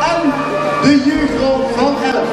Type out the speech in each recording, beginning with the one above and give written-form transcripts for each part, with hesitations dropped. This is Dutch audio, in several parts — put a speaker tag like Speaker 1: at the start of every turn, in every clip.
Speaker 1: En de jeugdraad van Elf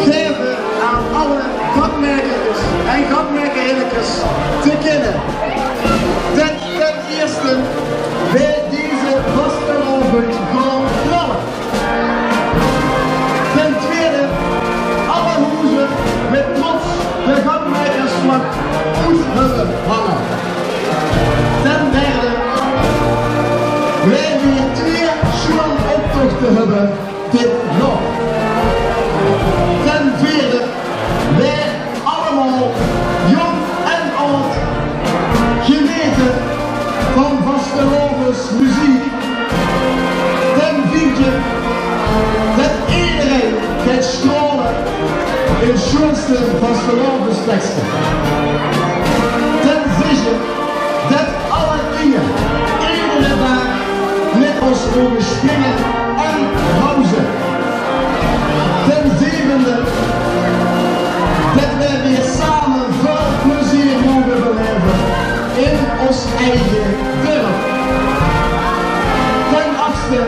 Speaker 1: geven aan alle gangmerkers en gangmerkerinnekes te kennen. Ten eerste bij deze vastelavond gaan knallen. Ten tweede alle hoezen met trots de gangmerkersvlag uit hebben hangen. Ten derde wij weer 2 optochten hebben dit jaar. Ten vierde, wij allemaal, jong en oud, genieten van vastelavondsmuziek. Ten vierde, dat iedereen gaat stralen in schoonste vastelavondsteksten. Ten zesde, dat alle dingen iedere dag met ons mogen springen en pauzen. Ten zevende, dat wij weer samen veel plezier mogen beleven in ons eigen dorp. Ten achtste,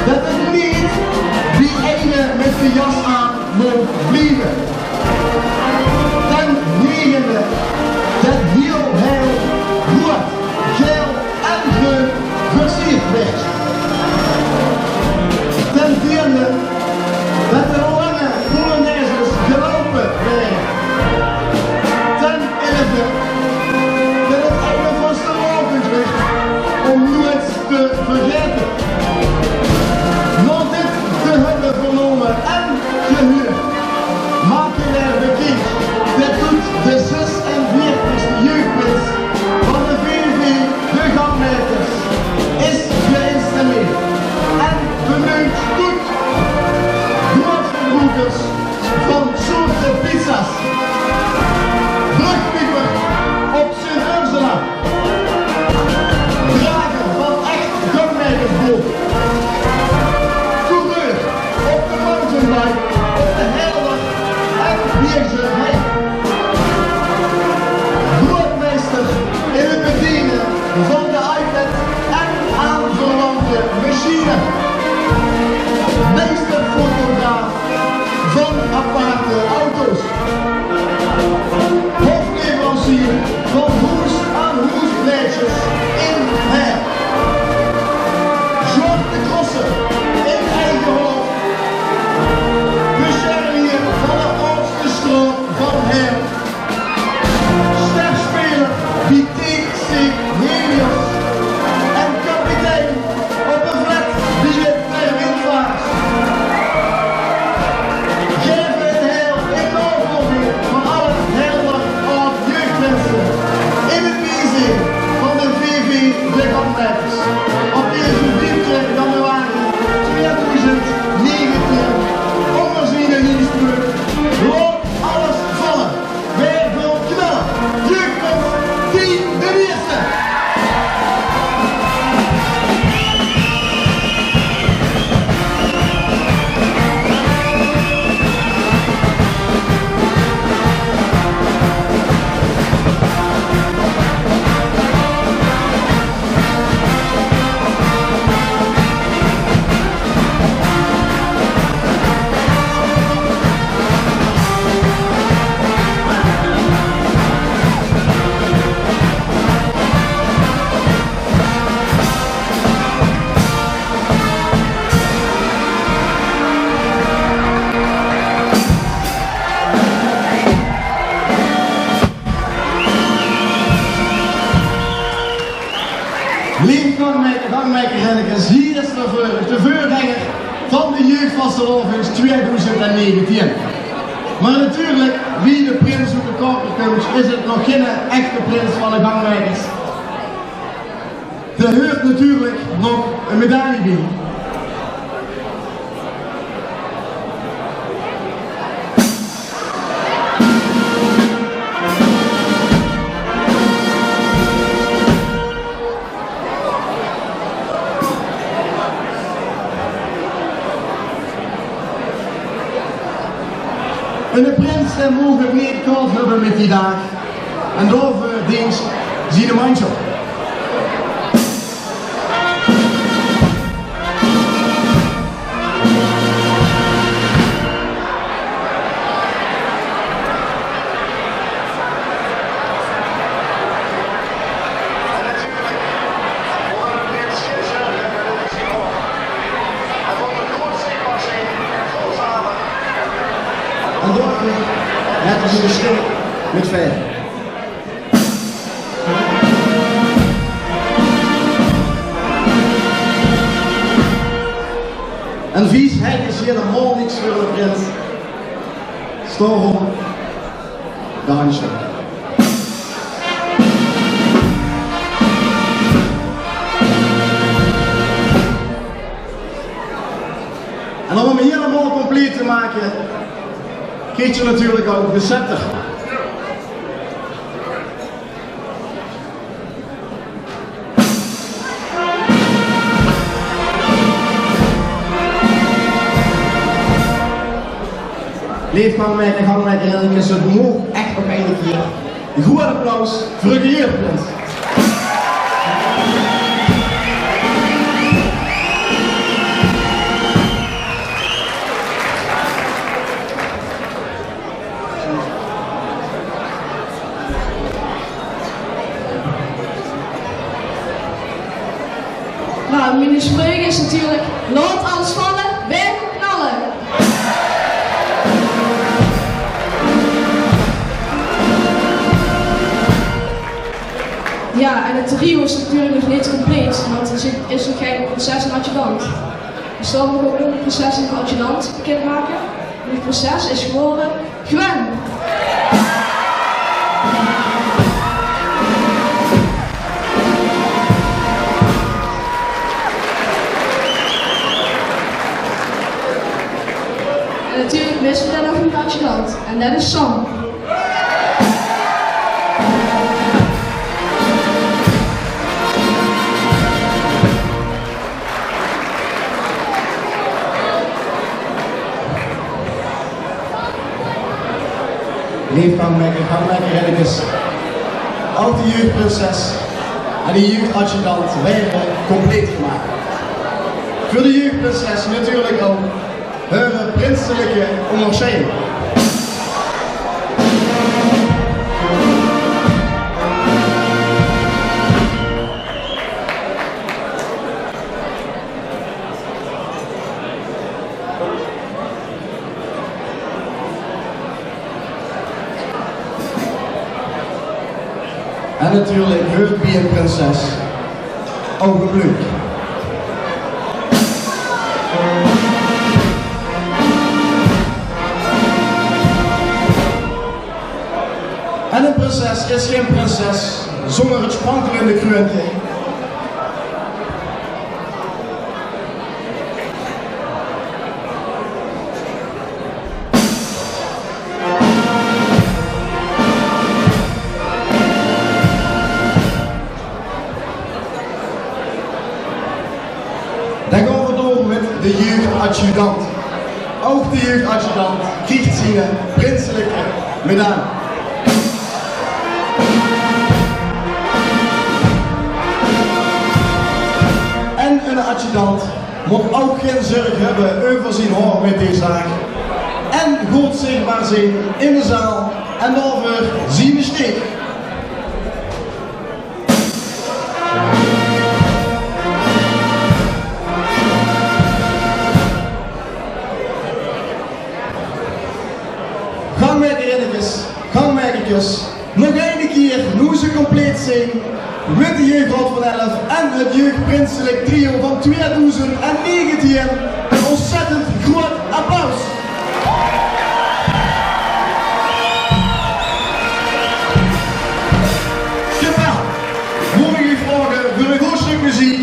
Speaker 1: dat het niet die ene met de jas aan moet blijven. Ten negende, dat heel rood, geel en groen versierd werd. Ten vierde, dat de lange polonaises gelopen werden. Ten elfde, dat het einde vastelavond werd om nooit te vergeten. Na dit te hebben vernomen en gehuurd, maken wij bekend dat doet de 46e jeugdprijs van de VVV de Gangmerkers is geïnstalleerd en benoemd tot grootverbroeders van soorten pizza's, brugpieper op Sint-Ursula, drager van echt gangmerkersboot, coureur op de mountainbike, op de Helder en Bierse Hei, broodmeester in het bedienen van de iPad en aanverwante machine, meesterfotograaf van aparte auto's, hoofdleverancier van hoes aan hoesbleedjes in Her, George de Crossen in Eigenhof, beschermheer van de oudste stroom van Her, sterspeler die TC Helios en kapitein op een vlek die het ter windvaart. Geven een heel enorm voorbeeld van alle Helder oud jeugdmensen in het bijzijn van de VV Lieve gangmakers, hier is de voorganger van de Jeugdvastelovens 2019. Maar natuurlijk, wie de prins op de koper komt, is het nog geen echte prins van de gangmakers. Er hoort natuurlijk nog een medaille bij. En de prins mogen het niet koud hebben met die dag. En daarvoor dient zie de mandje op. En daarvoor net als in de schil met ver. En viesheid is helemaal niks voor de prins. Storm, de handje. En om hem helemaal compleet te maken, krijg je natuurlijk ook de scepter. Leef gangmaker en is het moog echt nog een keer. Een goed applaus voor de jeugdprins.
Speaker 2: Nou, mijn spreuk is natuurlijk, laat alles vallen, werk op knallen. Ja, en het trio is natuurlijk nog niet compleet, want er is nog geen prinses en adjudant. Dus dan moeten we ook een prinses en adjudant bekend maken. En de prinses is geworden Gwen. En natuurlijk missen we dan nog een adjudant, en dat is Sam.
Speaker 1: Lief gangmaker, ook de jeugdprinses en de jeugdadjudant werden compleet gemaakt. Voor de jeugdprinses natuurlijk ook hun prinselijke onderscheiding. En natuurlijk hoort bij een prinses ook een bloed. En een prinses is geen prinses zonder het sprankelende kroontje. Dan gaan we door met de jeugdadjudant. Ook de jeugdadjudant krijgt zijn prinselijke medaille. En een adjudant moet ook geen zorg hebben over zijn haar met deze zaak. En goed zichtbaar zijn in de zaal en daarvoor zien we steek. Gangmakertjes, nog één keer hoe ze compleet zijn met de jeugdhand van 11 en het jeugdprinselijk trio van 2019. Een ontzettend groot applaus. Geweldig. Mogen jullie vragen voor een goed stuk muziek?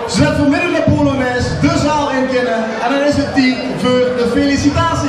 Speaker 1: Zet vanmiddag de Polonaise de zaal in kennen en dan is het tijd voor de felicitatie.